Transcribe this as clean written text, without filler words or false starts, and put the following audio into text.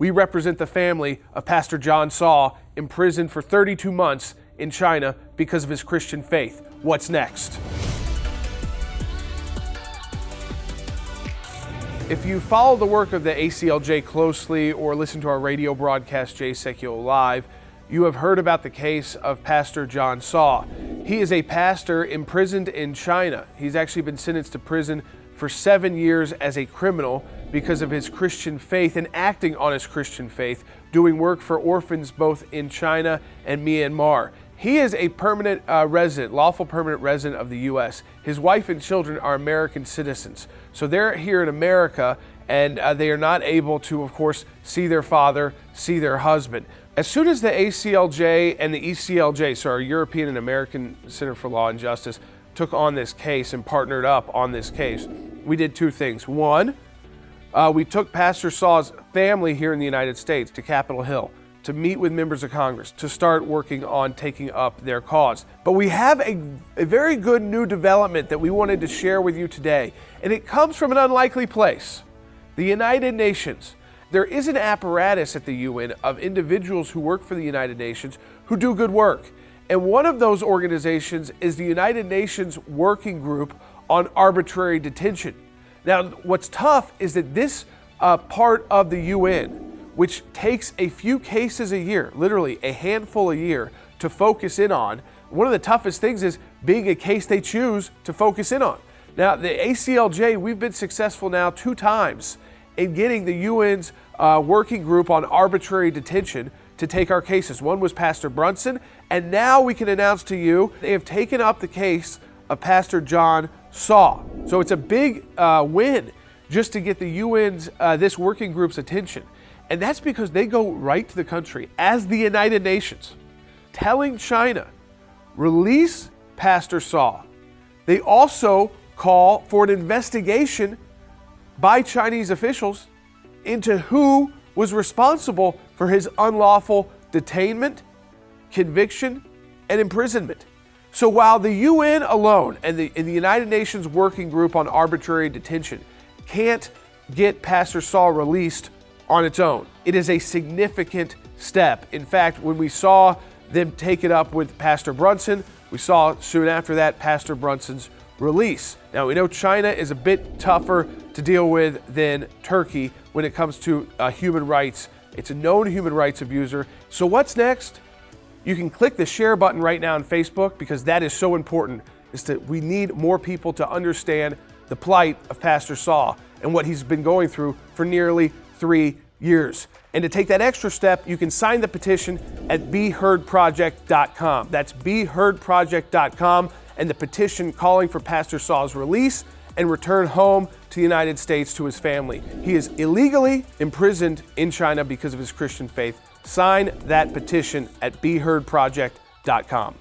We represent the family of Pastor John Cao, imprisoned for 32 months in China because of his Christian faith. What's next? If you follow the work of the ACLJ closely or listen to our radio broadcast, Jay Sekulow Live, you have heard about the case of Pastor John Cao. He is a pastor imprisoned in China. He's actually been sentenced to prison for 7 years as a criminal because of his Christian faith and acting on his Christian faith, doing work for orphans both in China and Myanmar. He is a permanent resident, lawful permanent resident of the U.S. His wife and children are American citizens. So they're here in America, and they are not able to, of course, see their father, see their husband. As soon as the ACLJ and the ECLJ, so our European and American Center for Law and Justice, took on this case and partnered up on this case, we did two things. One, we took Pastor Caw's family here in the United States to Capitol Hill to meet with members of Congress to start working on taking up their cause. But we have a very good new development that we wanted to share with you today, and it comes from an unlikely place, the United Nations. There is an apparatus at the UN of individuals who work for the United Nations who do good work. And one of those organizations is the United Nations Working Group on Arbitrary Detention. Now, what's tough is that this part of the UN, which takes a few cases a year, literally a handful a year, to focus in on, one of the toughest things is being a case they choose to focus in on. Now, the ACLJ, we've been successful now 2 times in getting the UN's working group on arbitrary detention to take our cases. One was Pastor Brunson, and now we can announce to you they have taken up the case of Pastor John Cao. So it's a big win just to get the UN's, this working group's attention. And that's because they go right to the country as the United Nations, telling China, release Pastor Cao. They also call for an investigation by Chinese officials into who was responsible for his unlawful detainment, conviction, and imprisonment. So while the UN alone and the United Nations Working Group on Arbitrary Detention can't get Pastor Cao released on its own, it is a significant step. In fact, when we saw them take it up with Pastor Brunson, we saw soon after that Pastor Brunson's release. Now, we know China is a bit tougher to deal with than Turkey when it comes to human rights. It's a known human rights abuser. So what's next? You can click the share button right now on Facebook, because that is so important. We need more people to understand the plight of Pastor Cao and what he's been going through for nearly 3 years. And to take that extra step, you can sign the petition at BeHeardProject.com. That's BeHeardProject.com, and the petition calling for Pastor Ca's release and return home to the United States to his family. He is illegally imprisoned in China because of his Christian faith. Sign that petition at BeHeardProject.com.